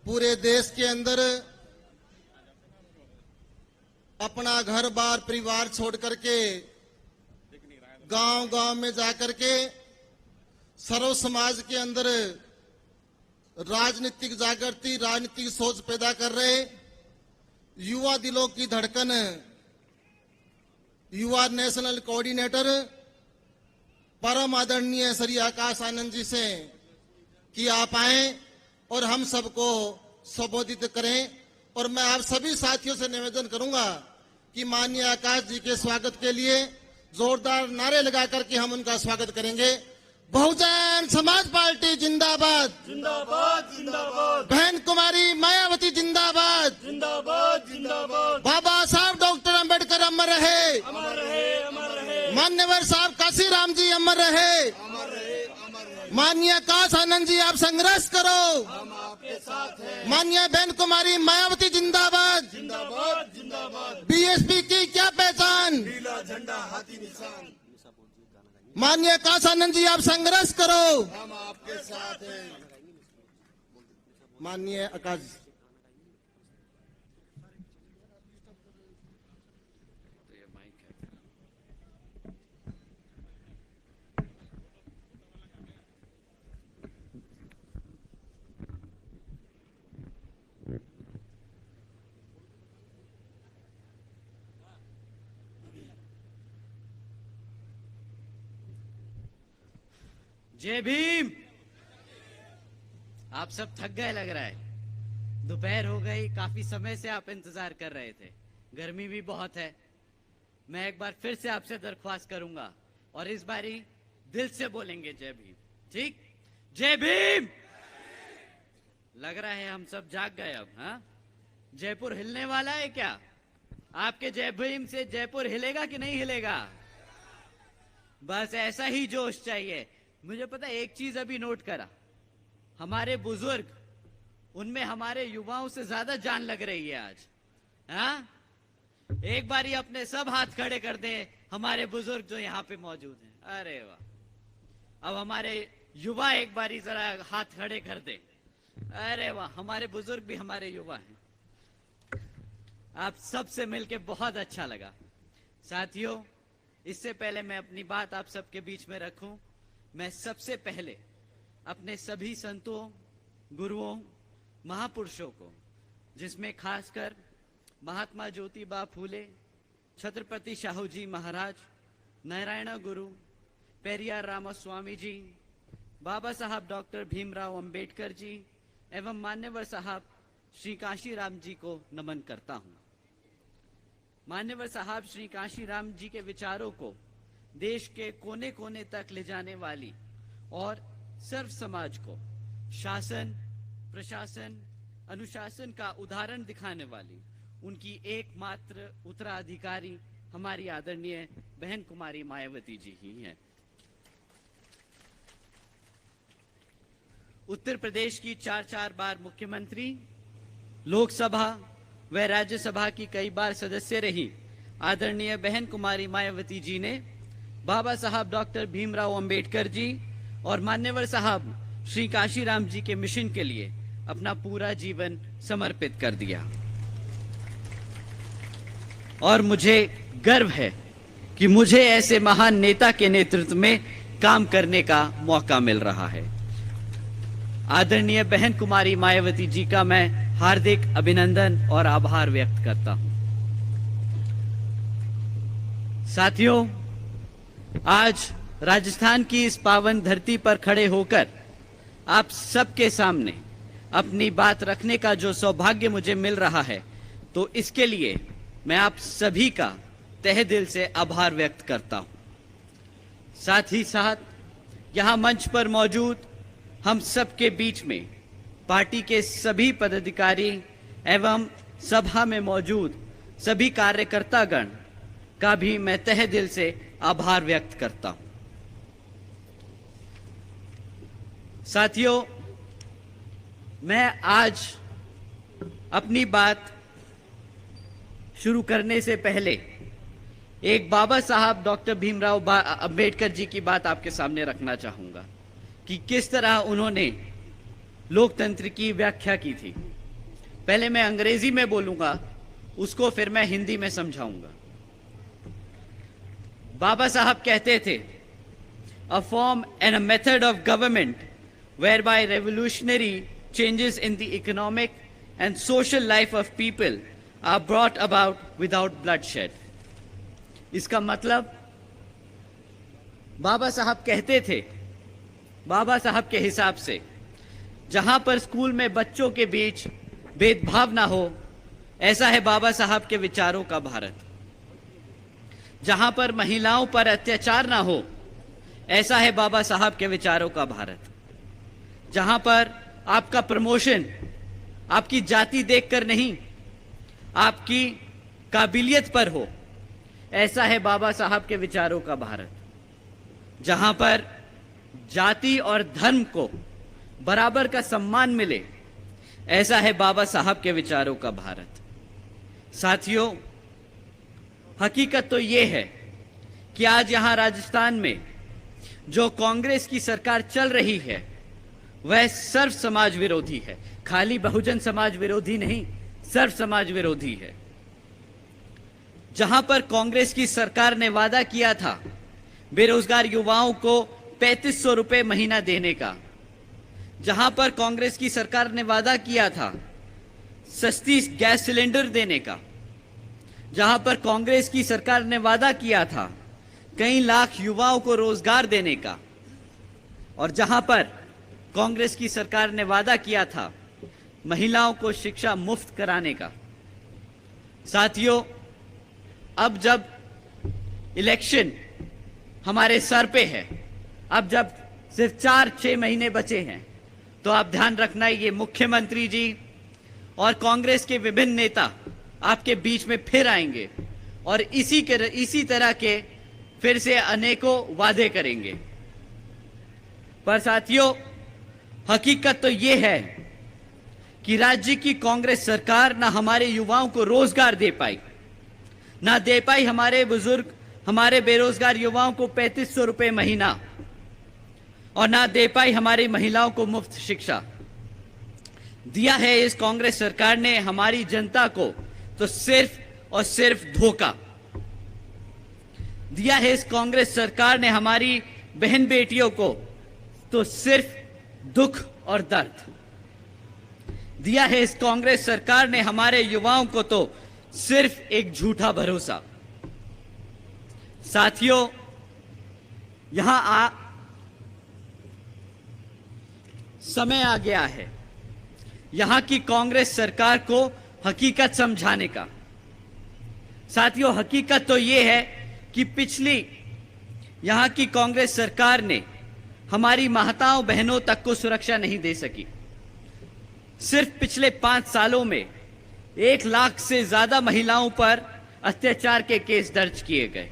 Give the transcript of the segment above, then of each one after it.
पूरे देश के अंदर अपना घर बार परिवार छोड़ करके गांव-गांव में जाकर के सर्व समाज के अंदर राजनीतिक जागृति, राजनीतिक सोच पैदा कर रहे युवा दिलों की धड़कन युवा नेशनल कोऑर्डिनेटर परम आदरणीय श्री आकाश आनंद जी से कि आप आए और हम सबको संबोधित करें। और मैं आप सभी साथियों से निवेदन करूंगा कि माननीय आकाश जी के स्वागत के लिए जोरदार नारे लगाकर के हम उनका स्वागत करेंगे। बहुजन समाज पार्टी जिंदाबाद, जिंदाबाद जिंदाबाद। बहन कुमारी मायावती जिंदाबाद, जिंदाबाद जिंदाबाद। बाबा साहब डॉक्टर अंबेडकर अमर रहे, अमर रहे, अमर रहे। मान्यवर साहब काशीराम जी अमर रहे, अमर रहे, अमर रहे। माननीय आकाश आनंद जी आप संघर्ष करो, हम आपके साथ हैं। माननीय बहन कुमारी मायावती जिंदाबाद, जिंदाबाद जिंदाबाद। बीएसपी की क्या पहचान, नीला झंडा हाथी निशान। माननीय आकाश आनंद जी आप संघर्ष करो, हम आपके साथ हैं। माननीय आकाश। जय भीम। आप सब थक गए लग रहा है, दोपहर हो गई, काफी समय से आप इंतजार कर रहे थे, गर्मी भी बहुत है। मैं एक बार फिर से आपसे दरख्वास्त करूंगा और इस बारी दिल से बोलेंगे जय भीम, ठीक? जय भीम। लग रहा है हम सब जाग गए अब। हाँ, जयपुर हिलने वाला है क्या? आपके जय भीम से जयपुर हिलेगा कि नहीं हिलेगा? बस ऐसा ही जोश चाहिए। मुझे पता है, एक चीज अभी नोट करा, हमारे बुजुर्ग, उनमें हमारे युवाओं से ज्यादा जान लग रही है आज। हाँ, एक बार ही अपने सब हाथ खड़े कर दें हमारे बुजुर्ग जो यहाँ पे मौजूद हैं। अरे वाह, अब हमारे युवा एक बार ही जरा हाथ खड़े कर दे। अरे वाह, हमारे बुजुर्ग भी हमारे युवा हैं। आप सबसे मिलके बहुत अच्छा लगा। साथियों, इससे पहले मैं अपनी बात आप सबके बीच में रखूं, मैं सबसे पहले अपने सभी संतों, गुरुओं, महापुरुषों को, जिसमें खासकर महात्मा ज्योतिबा फूले, छत्रपति शाहू जी महाराज, नारायण गुरु, पेरियार रामास्वामी जी, बाबा साहब डॉक्टर भीमराव अंबेडकर जी एवं मान्यवर साहब श्री काशीराम जी को नमन करता हूं। मान्यवर साहब श्री काशीराम जी के विचारों को देश के कोने कोने तक ले जाने वाली और सर्व समाज को शासन, प्रशासन, अनुशासन का उदाहरण दिखाने वाली उनकी एकमात्र उत्तराधिकारी हमारी आदरणीय बहन कुमारी मायावती जी ही हैं। उत्तर प्रदेश की 4 बार मुख्यमंत्री, लोकसभा व राज्यसभा की कई बार सदस्य रही आदरणीय बहन कुमारी मायावती जी ने बाबा साहब डॉक्टर भीमराव अंबेडकर जी और मान्यवर साहब श्री काशीराम जी के मिशन के लिए अपना पूरा जीवन समर्पित कर दिया। और मुझे गर्व है कि मुझे ऐसे महान नेता के नेतृत्व में काम करने का मौका मिल रहा है। आदरणीय बहन कुमारी मायावती जी का मैं हार्दिक अभिनंदन और आभार व्यक्त करता हूं। साथियों, आज राजस्थान की इस पावन धरती पर खड़े होकर आप सबके सामने अपनी बात रखने का जो सौभाग्य मुझे मिल रहा है, तो इसके लिए मैं आप सभी का तहे दिल से आभार व्यक्त करता हूं। साथ ही साथ यहां मंच पर मौजूद हम सबके बीच में पार्टी के सभी पदाधिकारी एवं सभा में मौजूद सभी कार्यकर्तागण का भी मैं तहे दिल से आभार व्यक्त करता हूं। साथियों, मैं आज अपनी बात शुरू करने से पहले एक बाबा साहब डॉक्टर भीमराव अंबेडकर जी की बात आपके सामने रखना चाहूंगा कि किस तरह उन्होंने लोकतंत्र की व्याख्या की थी। पहले मैं अंग्रेजी में बोलूंगा, उसको फिर मैं हिंदी में समझाऊंगा। बाबा साहब कहते थे, a form and a method of government whereby revolutionary changes in the economic and social life of people are brought about without bloodshed. इसका मतलब बाबा साहब कहते थे, बाबा साहब के हिसाब से जहां पर स्कूल में बच्चों के बीच भेदभाव ना हो, ऐसा है बाबा साहब के विचारों का भारत। जहां पर महिलाओं पर अत्याचार ना हो, ऐसा है बाबा साहब के विचारों का भारत। जहां पर आपका प्रमोशन आपकी जाति देखकर नहीं, आपकी काबिलियत पर हो, ऐसा है बाबा साहब के विचारों का भारत। जहां पर जाति और धर्म को बराबर का सम्मान मिले, ऐसा है बाबा साहब के विचारों का भारत। साथियों, हकीकत तो ये है कि आज यहां राजस्थान में जो कांग्रेस की सरकार चल रही है, वह सर्व समाज विरोधी है। खाली बहुजन समाज विरोधी नहीं, सर्व समाज विरोधी है। जहां पर कांग्रेस की सरकार ने वादा किया था बेरोजगार युवाओं को 3500 रुपए महीना देने का, जहां पर कांग्रेस की सरकार ने वादा किया था सस्ती गैस सिलेंडर देने का, जहां पर कांग्रेस की सरकार ने वादा किया था कई लाख युवाओं को रोजगार देने का, और जहां पर कांग्रेस की सरकार ने वादा किया था महिलाओं को शिक्षा मुफ्त कराने का। साथियों, अब जब इलेक्शन हमारे सर पे है, अब जब सिर्फ 4-6 महीने बचे हैं, तो आप ध्यान रखना, ये मुख्यमंत्री जी और कांग्रेस के विभिन्न नेता आपके बीच में फिर आएंगे और इसी तरह के फिर से अनेकों वादे करेंगे। पर साथियों, हकीकत तो ये है कि राज्य की कांग्रेस सरकार ना हमारे युवाओं को रोजगार दे पाई, ना दे पाई हमारे बुजुर्ग, हमारे बेरोजगार युवाओं को 3500 रुपए महीना, और ना दे पाई हमारी महिलाओं को मुफ्त शिक्षा। दिया है इस कांग्रेस सरकार ने हमारी जनता को तो सिर्फ और सिर्फ धोखा। दिया है इस कांग्रेस सरकार ने हमारी बहन बेटियों को तो सिर्फ दुख और दर्द। दिया है इस कांग्रेस सरकार ने हमारे युवाओं को तो सिर्फ एक झूठा भरोसा। साथियों, यहां समय आ गया है यहां की कांग्रेस सरकार को हकीकत समझाने का। साथियों, हकीकत तो यह है कि पिछली यहां की कांग्रेस सरकार ने हमारी माताओं बहनों तक को सुरक्षा नहीं दे सकी। सिर्फ पिछले 5 सालों में 1 लाख से ज्यादा महिलाओं पर अत्याचार के केस दर्ज किए गए।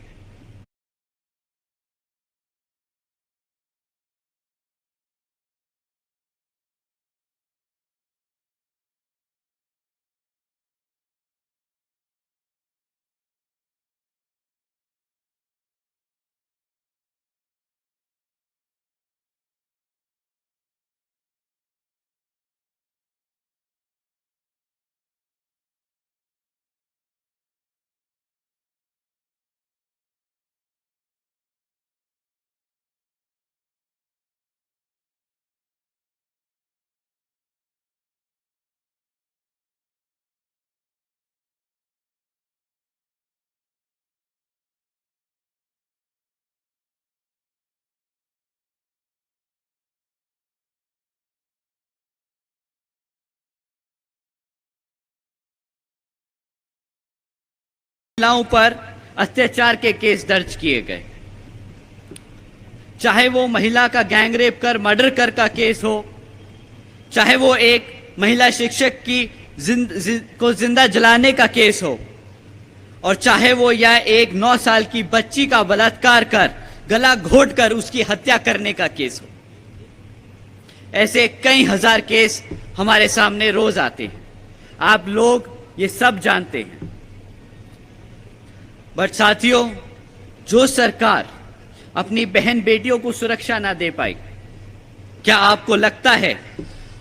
महिलाओं पर अत्याचार के केस दर्ज किए गए, चाहे वो महिला का गैंगरेप कर मर्डर कर का केस हो, चाहे वो एक महिला शिक्षक की को जिंदा जलाने का केस हो, और चाहे वो या एक 9 साल की बच्ची का बलात्कार कर गला घोट कर उसकी हत्या करने का केस हो। ऐसे कई हजार केस हमारे सामने रोज आते हैं, आप लोग ये सब जानते हैं। बट साथियों, जो सरकार अपनी बहन बेटियों को सुरक्षा ना दे पाई, क्या आपको लगता है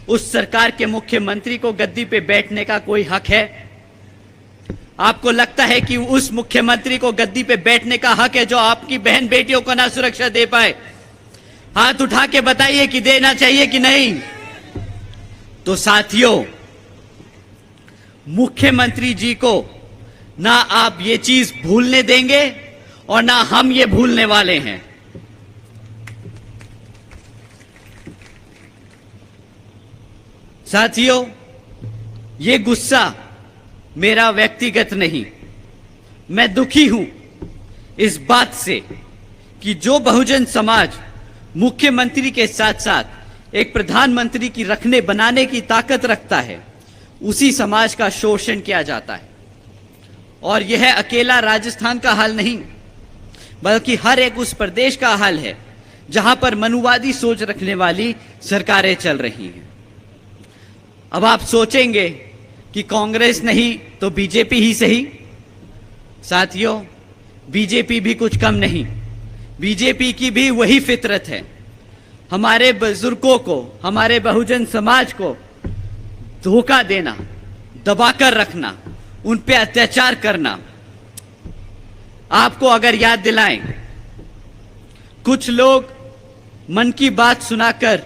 उस सरकार के मुख्यमंत्री को गद्दी पे बैठने का कोई हक है? आपको लगता है कि उस मुख्यमंत्री को गद्दी पे बैठने का हक है जो आपकी बहन बेटियों को ना सुरक्षा दे पाए? हाथ उठा के बताइए कि देना चाहिए कि नहीं। तो साथियों, मुख्यमंत्री जी को ना आप ये चीज भूलने देंगे और ना हम ये भूलने वाले हैं। साथियों, ये गुस्सा मेरा व्यक्तिगत नहीं, मैं दुखी हूं इस बात से कि जो बहुजन समाज मुख्यमंत्री के साथ साथ एक प्रधानमंत्री की रखने बनाने की ताकत रखता है, उसी समाज का शोषण किया जाता है। और यह अकेला राजस्थान का हाल नहीं, बल्कि हर एक उस प्रदेश का हाल है जहां पर मनुवादी सोच रखने वाली सरकारें चल रही हैं। अब आप सोचेंगे कि कांग्रेस नहीं तो बीजेपी ही सही। साथियों, बीजेपी भी कुछ कम नहीं, बीजेपी की भी वही फितरत है, हमारे बुजुर्गों को, हमारे बहुजन समाज को धोखा देना, दबाकर रखना, उन पे अत्याचार करना। आपको अगर याद दिलाएं, कुछ लोग मन की बात सुनाकर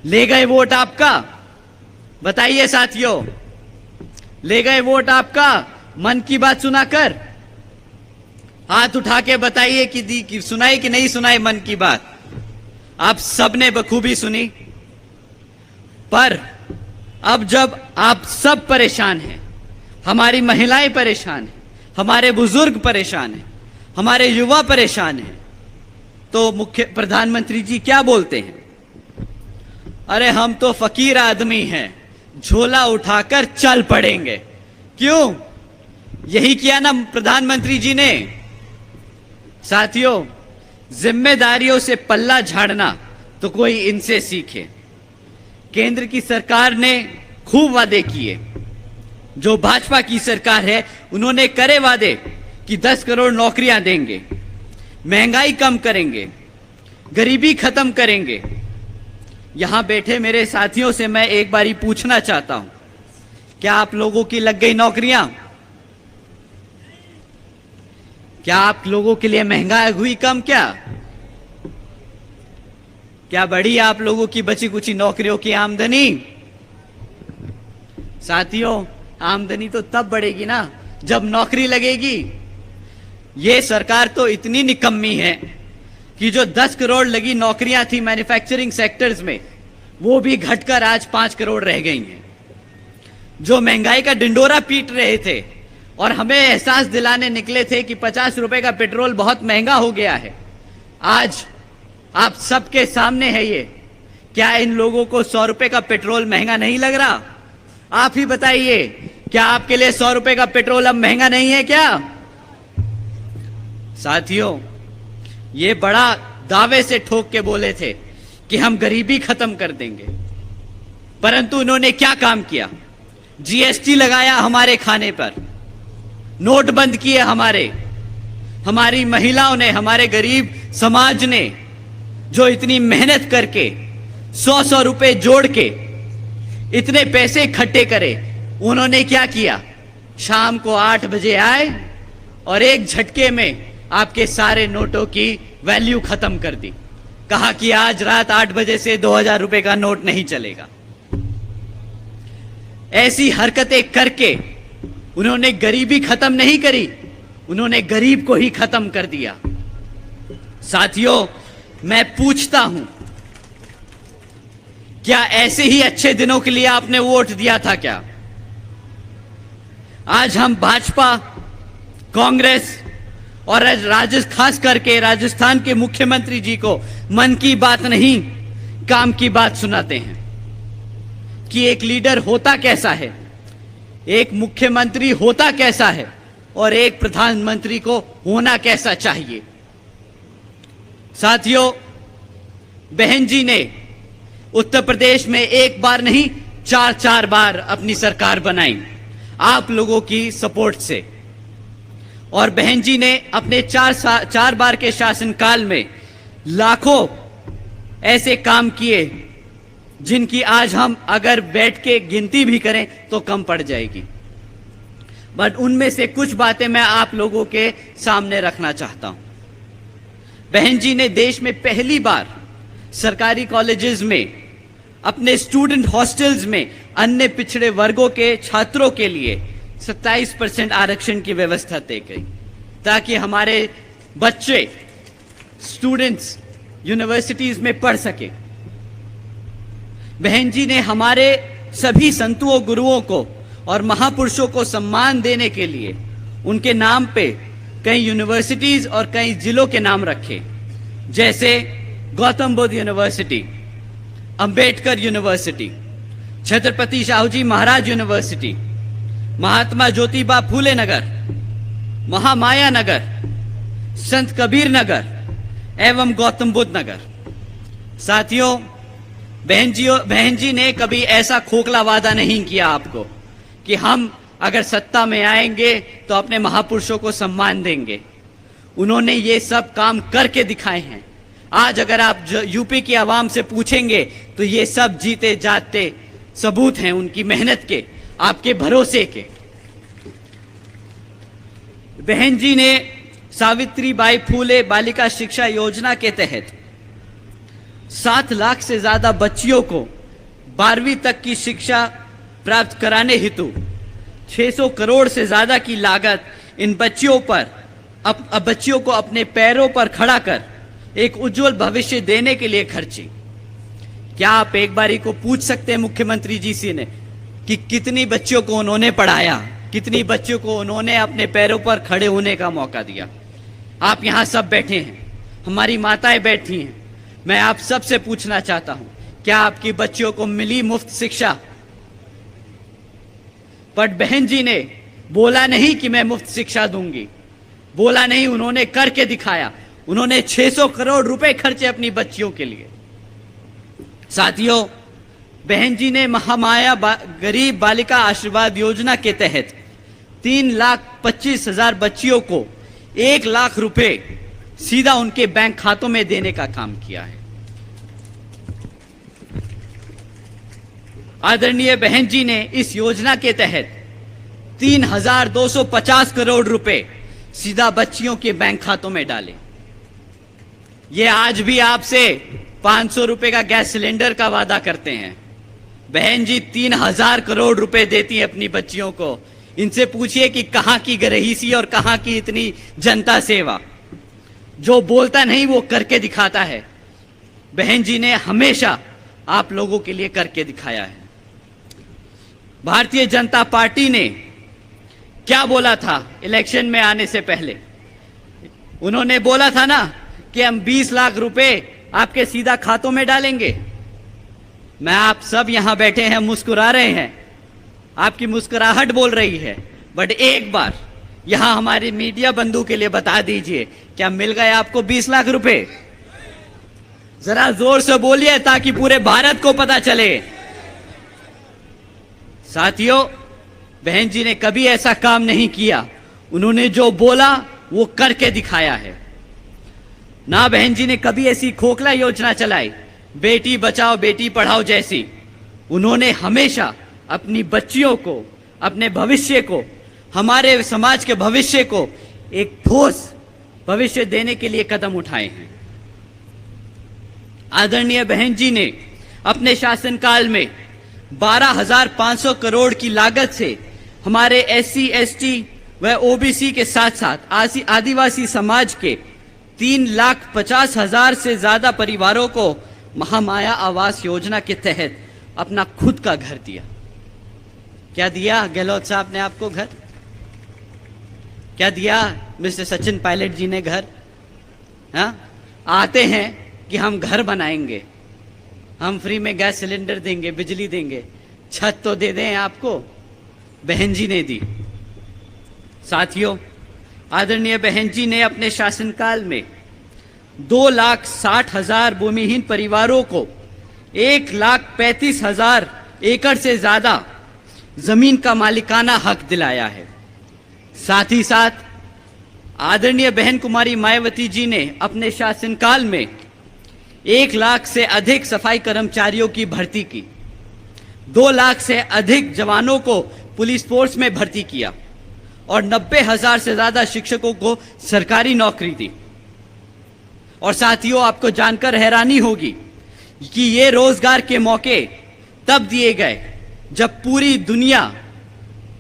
ले गए वोट आपका। बताइए साथियों, ले गए वोट आपका मन की बात सुनाकर? हाथ उठा के बताइए कि सुनाई कि नहीं सुनाई मन की बात? आप सबने बखूबी सुनी। पर अब जब आप सब परेशान हैं, हमारी महिलाएं परेशान हैं, हमारे बुजुर्ग परेशान हैं, हमारे युवा परेशान हैं, तो मुख्य प्रधानमंत्री जी क्या बोलते हैं? अरे हम तो फकीर आदमी हैं, झोला उठाकर चल पड़ेंगे। क्यों? यही किया ना प्रधानमंत्री जी ने। साथियों, जिम्मेदारियों से पल्ला झाड़ना तो कोई इनसे सीखे। केंद्र की सरकार ने खूब वादे किए। जो भाजपा की सरकार है, उन्होंने करे वादे कि 10 करोड़ नौकरियां देंगे, महंगाई कम करेंगे, गरीबी खत्म करेंगे। यहां बैठे मेरे साथियों से मैं एक बारी पूछना चाहता हूं, क्या आप लोगों की लग गई नौकरियां? क्या आप लोगों के लिए महंगाई हुई कम? क्या बढ़ी आप लोगों की बची कुची नौकरियों की आमदनी? साथियों, आमदनी तो तब बढ़ेगी ना जब नौकरी लगेगी। ये सरकार तो इतनी निकम्मी है कि जो 10 करोड़ लगी नौकरियां थी मैन्युफैक्चरिंग सेक्टर्स में, वो भी घटकर आज 5 करोड़ रह गई हैं। जो महंगाई का डिंडोरा पीट रहे थे और हमें एहसास दिलाने निकले थे कि 50 रुपए का पेट्रोल बहुत महंगा हो गया है, आज आप सबके सामने है ये। क्या इन लोगों को 100 रुपए का पेट्रोल महंगा नहीं लग रहा? आप ही बताइए, क्या आपके लिए 100 रुपए का पेट्रोल अब महंगा नहीं है क्या? साथियों, ये बड़ा दावे से ठोक के बोले थे कि हम गरीबी खत्म कर देंगे, परंतु उन्होंने क्या काम किया? जीएसटी लगाया हमारे खाने पर, नोट बंद किए हमारी महिलाओं ने, हमारे गरीब समाज ने जो इतनी मेहनत करके 100-100 रुपए जोड़ के इतने पैसे इकट्ठे करे, उन्होंने क्या किया? शाम को 8 बजे आए और एक झटके में आपके सारे नोटों की वैल्यू खत्म कर दी। कहा कि आज रात 8 बजे से 2000 रुपए का नोट नहीं चलेगा। ऐसी हरकतें करके उन्होंने गरीबी खत्म नहीं करी, उन्होंने गरीब को ही खत्म कर दिया। साथियों, मैं पूछता हूं, क्या ऐसे ही अच्छे दिनों के लिए आपने वोट दिया था क्या? आज हम भाजपा, कांग्रेस और खास करके राजस्थान के मुख्यमंत्री जी को मन की बात नहीं, काम की बात सुनाते हैं कि एक लीडर होता कैसा है, एक मुख्यमंत्री होता कैसा है और एक प्रधानमंत्री को होना कैसा चाहिए। साथियों, बहन जी ने उत्तर प्रदेश में एक बार नहीं 4 बार अपनी सरकार बनाई आप लोगों की सपोर्ट से, और बहन जी ने अपने 4 बार के शासनकाल में लाखों ऐसे काम किए जिनकी आज हम अगर बैठ के गिनती भी करें तो कम पड़ जाएगी। बट उनमें से कुछ बातें मैं आप लोगों के सामने रखना चाहता हूं। बहन जी ने देश में पहली बार सरकारी कॉलेजेस में, अपने स्टूडेंट हॉस्टल्स में अन्य पिछड़े वर्गों के छात्रों के लिए 27% आरक्षण की व्यवस्था तय की, ताकि हमारे बच्चे, स्टूडेंट्स यूनिवर्सिटीज में पढ़ सके। बहन जी ने हमारे सभी संतों, गुरुओं को और महापुरुषों को सम्मान देने के लिए उनके नाम पे कई यूनिवर्सिटीज और कई जिलों के नाम रखे, जैसे Gautam Buddha university, Ambedkar university, Chhatrapati Shahuji Maharaj university, Mahatma Jyotiba Phule नगर, महामाया नगर, संत कबीर नगर एवं गौतम बुद्ध नगर। साथियों, बहन जी ने कभी ऐसा खोखला वादा नहीं किया आपको कि हम अगर सत्ता में आएंगे तो अपने महापुरुषों को सम्मान देंगे। उन्होंने ये सब काम करके दिखाए हैं। आज अगर आप यूपी की आवाम से पूछेंगे तो ये सब जीते जाते सबूत हैं उनकी मेहनत के, आपके भरोसे के। बहन जी ने सावित्रीबाई फूले बालिका शिक्षा योजना के तहत 7 लाख से ज्यादा बच्चियों को 12वीं तक की शिक्षा प्राप्त कराने हेतु 600 करोड़ से ज्यादा की लागत इन बच्चियों को अपने पैरों पर खड़ा कर एक उज्जवल भविष्य देने के लिए खर्ची। क्या आप एक बारी को पूछ सकते हैं मुख्यमंत्री जी से ने कि कितनी बच्चियों को उन्होंने पढ़ाया, कितनी बच्चियों को उन्होंने अपने पैरों पर खड़े होने का मौका दिया। आप यहाँ सब बैठे हैं, हमारी माताएं बैठी हैं। मैं आप सबसे पूछना चाहता हूं, क्या आपकी बच्चियों को मिली मुफ्त शिक्षा? बट बहन जी ने बोला नहीं कि मैं मुफ्त शिक्षा दूंगी, बोला नहीं, उन्होंने करके दिखाया। उन्होंने 600 करोड़ रुपए खर्चे अपनी बच्चियों के लिए। साथियों, बहन जी ने महामाया गरीब बालिका आशीर्वाद योजना के तहत 3,25,000 बच्चियों को 1 लाख रुपए सीधा उनके बैंक खातों में देने का काम किया है। आदरणीय बहन जी ने इस योजना के तहत 3,250 करोड़ रुपए सीधा बच्चियों के बैंक खातों में डाले। ये आज भी आपसे 500 रुपए का गैस सिलेंडर का वादा करते हैं। बहन जी 3,000 करोड़ रुपए देती है अपनी बच्चियों को। इनसे पूछिए कि कहां की रहीसी और कहां की इतनी जनता सेवा। जो बोलता नहीं वो करके दिखाता है। बहन जी ने हमेशा आप लोगों के लिए करके दिखाया है। भारतीय जनता पार्टी ने क्या बोला था इलेक्शन में आने से पहले? उन्होंने बोला था ना कि हम 20 लाख रुपए आपके सीधा खातों में डालेंगे। मैं आप सब यहां बैठे हैं, मुस्कुरा रहे हैं, आपकी मुस्कुराहट बोल रही है। बट एक बार यहां हमारे मीडिया बंधु के लिए बता दीजिए, क्या मिल गए आपको 20 लाख रुपए? जरा जोर से बोलिए ताकि पूरे भारत को पता चले। साथियों, बहन जी ने कभी ऐसा काम नहीं किया। उन्होंने जो बोला वो करके दिखाया है। ना बहन जी ने कभी ऐसी खोखला योजना चलाई, बेटी बचाओ बेटी पढ़ाओ जैसी। उन्होंने हमेशा अपनी बच्चियों को, अपने भविष्य को, हमारे समाज के भविष्य को एक ठोस भविष्य देने के लिए कदम उठाए हैं। आदरणीय बहन जी ने अपने शासनकाल में 12,500 करोड़ की लागत से हमारे SC, ST व OBC के साथ साथ आदिवासी समाज के 3,50,000 से ज्यादा परिवारों को महामाया आवास योजना के तहत अपना खुद का घर दिया। क्या दिया गहलोत साहब ने आपको घर? क्या दिया मिस्टर सचिन पायलट जी ने घर? हाँ, आते हैं कि हम घर बनाएंगे, हम फ्री में गैस सिलेंडर देंगे, बिजली देंगे, छत तो दे दें आपको। बहन जी ने दी। साथियों, आदरणीय बहन जी ने अपने शासनकाल में 2,60,000 भूमिहीन परिवारों को 1,35,000 एकड़ से ज्यादा जमीन का मालिकाना हक दिलाया है। साथ ही साथ आदरणीय बहन कुमारी मायावती जी ने अपने शासनकाल में 1 लाख से अधिक सफाई कर्मचारियों की भर्ती की, 2 लाख से अधिक जवानों को पुलिस फोर्स में भर्ती किया और 90,000 से ज्यादा शिक्षकों को सरकारी नौकरी दी। और साथियों, आपको जानकर हैरानी होगी कि ये रोजगार के मौके तब दिए गए जब पूरी दुनिया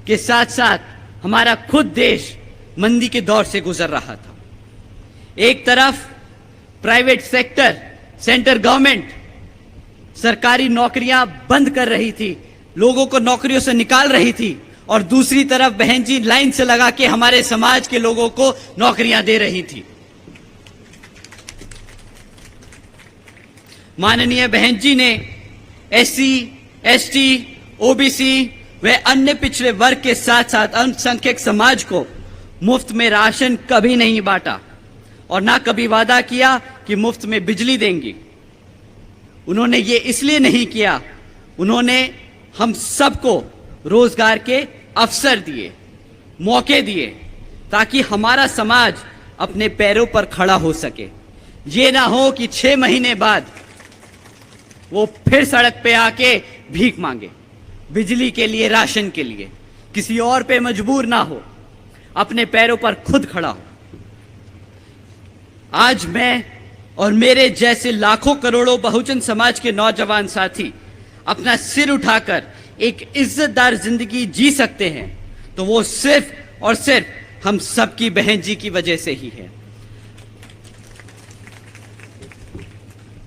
के साथ साथ हमारा खुद देश मंदी के दौर से गुजर रहा था। एक तरफ प्राइवेट सेक्टर, सेंट्रल गवर्नमेंट सरकारी नौकरियां बंद कर रही थी, लोगों को नौकरियों से निकाल रही थी, और दूसरी तरफ बहन जी लाइन से लगा के हमारे समाज के लोगों को नौकरियां दे रही थी। माननीय बहन जी ने एससी, एसटी, ओबीसी व अन्य पिछड़े वर्ग के साथ साथ अल्पसंख्यक समाज को मुफ्त में राशन कभी नहीं बांटा और ना कभी वादा किया कि मुफ्त में बिजली देंगी। उन्होंने ये इसलिए नहीं किया, उन्होंने हम सबको रोजगार के अवसर दिए, मौके दिए, ताकि हमारा समाज अपने पैरों पर खड़ा हो सके। ये ना हो कि 6 महीने बाद वो फिर सड़क पे आके भीख मांगे, बिजली के लिए, राशन के लिए, किसी और पे मजबूर ना हो, अपने पैरों पर खुद खड़ा हो। आज मैं और मेरे जैसे लाखों करोड़ों बहुजन समाज के नौजवान साथी अपना सिर उठाकर एक इज्जतदार जिंदगी जी सकते हैं तो वो सिर्फ और सिर्फ हम सबकी बहन जी की वजह से ही है।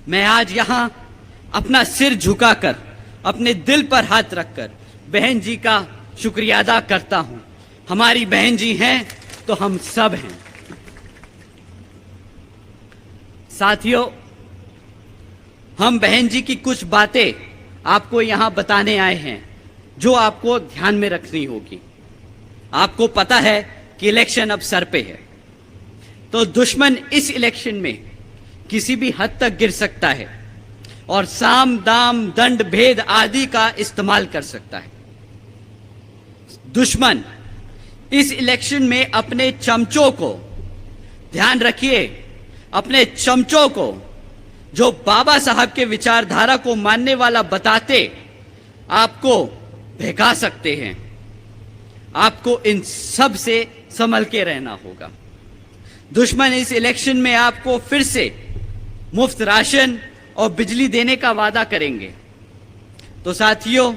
मैं आज यहां अपना सिर झुकाकर, अपने दिल पर हाथ रखकर बहन जी का शुक्रिया अदा करता हूं। हमारी बहन जी हैं तो हम सब हैं। साथियों, हम बहन जी की कुछ बातें आपको यहां बताने आए हैं जो आपको ध्यान में रखनी होगी। आपको पता है कि इलेक्शन अब सर पे है, तो दुश्मन इस इलेक्शन में किसी भी हद तक गिर सकता है और साम दाम दंड भेद आदि का इस्तेमाल कर सकता है। दुश्मन इस इलेक्शन में अपने चमचों को, ध्यान रखिए, अपने चमचों को जो बाबा साहब के विचारधारा को मानने वाला बताते आपको बहका सकते हैं। आपको इन सब से संभल के रहना होगा। दुश्मन इस इलेक्शन में आपको फिर से मुफ्त राशन और बिजली देने का वादा करेंगे। तो साथियों,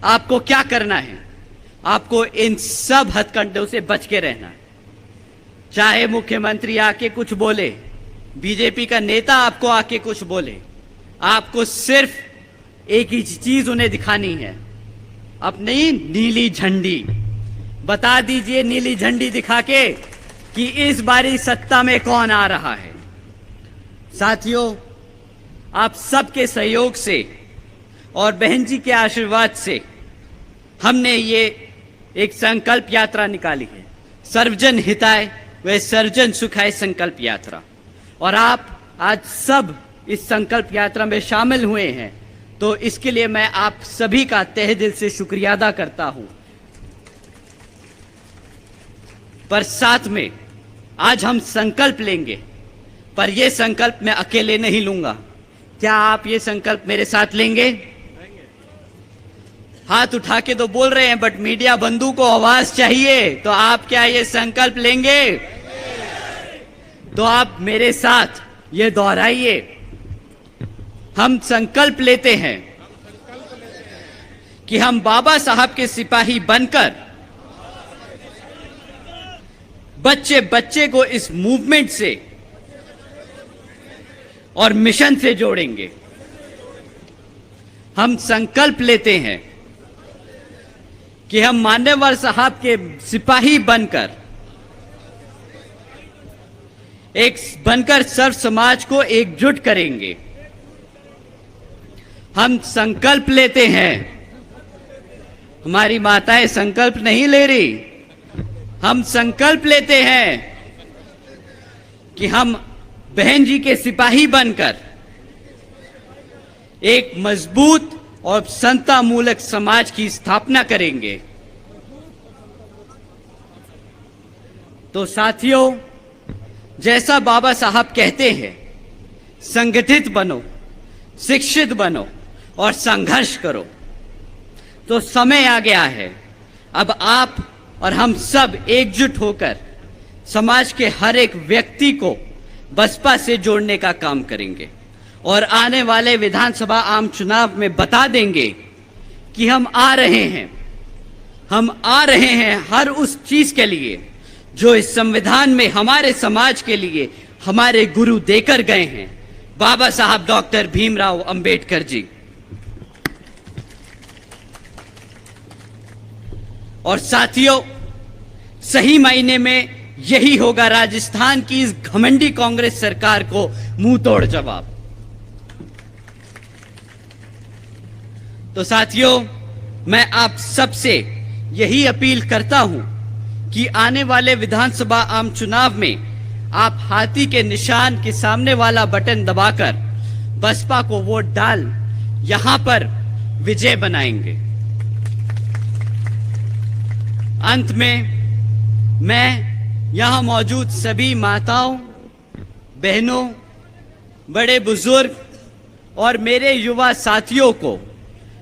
आपको क्या करना है? आपको इन सब हथकंडों से बच के रहना है। चाहे मुख्यमंत्री आके कुछ बोले, बीजेपी का नेता आपको आके कुछ बोले, आपको सिर्फ एक ही चीज उन्हें दिखानी है, अपनी नीली झंडी। बता दीजिए नीली झंडी दिखा के कि इस बारी सत्ता में कौन आ रहा है। साथियों, आप सबके सहयोग से और बहन जी के आशीर्वाद से हमने ये एक संकल्प यात्रा निकाली है, सर्वजन हिताय व सर्वजन सुखाय संकल्प यात्रा। और आप आज सब इस संकल्प यात्रा में शामिल हुए हैं, तो इसके लिए मैं आप सभी का तहे दिल से शुक्रिया अदा करता हूं। पर साथ में आज हम संकल्प लेंगे, पर यह संकल्प मैं अकेले नहीं लूंगा। क्या आप ये संकल्प मेरे साथ लेंगे? हाथ उठा के तो बोल रहे हैं, बट मीडिया बंधु को आवाज चाहिए। तो आप क्या ये संकल्प लेंगे? तो आप मेरे साथ ये दोहराइए। हम संकल्प लेते हैं कि हम बाबा साहब के सिपाही बनकर बच्चे बच्चे को इस मूवमेंट से और मिशन से जोड़ेंगे। हम संकल्प लेते हैं कि हम मान्यवर साहब के सिपाही बनकर सर्व समाज को एकजुट करेंगे। हम संकल्प लेते हैं, हमारी माताएं संकल्प नहीं ले रही, हम संकल्प लेते हैं कि हम बहन जी के सिपाही बनकर एक मजबूत और समता मूलक समाज की स्थापना करेंगे। तो साथियों, जैसा बाबा साहब कहते हैं संगठित बनो, शिक्षित बनो और संघर्ष करो। तो समय आ गया है, अब आप और हम सब एकजुट होकर समाज के हर एक व्यक्ति को बसपा से जोड़ने का काम करेंगे और आने वाले विधानसभा आम चुनाव में बता देंगे कि हम आ रहे हैं हर उस चीज के लिए जो इस संविधान में हमारे समाज के लिए हमारे गुरु देकर गए हैं, बाबा साहब डॉक्टर भीमराव अंबेडकर जी। और साथियों, सही मायने में यही होगा राजस्थान की इस घमंडी कांग्रेस सरकार को मुंह तोड़ जवाब। तो साथियों, मैं आप सबसे यही अपील करता हूं कि आने वाले विधानसभा आम चुनाव में आप हाथी के निशान के सामने वाला बटन दबाकर बसपा को वोट डाल यहां पर विजय बनाएंगे। अंत में मैं यहां मौजूद सभी माताओं, बहनों, बड़े बुजुर्ग और मेरे युवा साथियों को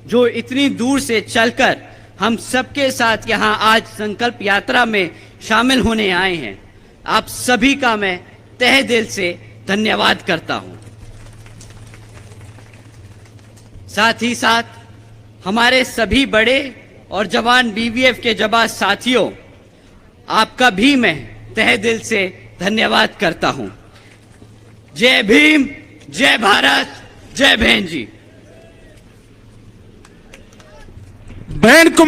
जो इतनी दूर से चलकर हम सबके साथ यहां आज संकल्प यात्रा में शामिल होने आए हैं, आप सभी का मैं तहे दिल से धन्यवाद करता हूं। साथ ही साथ हमारे सभी बड़े और जवान बीवीएफ के जवान साथियों, आपका भी मैं तहे दिल से धन्यवाद करता हूं। जय भीम, जय भारत, जय बहन जी। बहन कुमार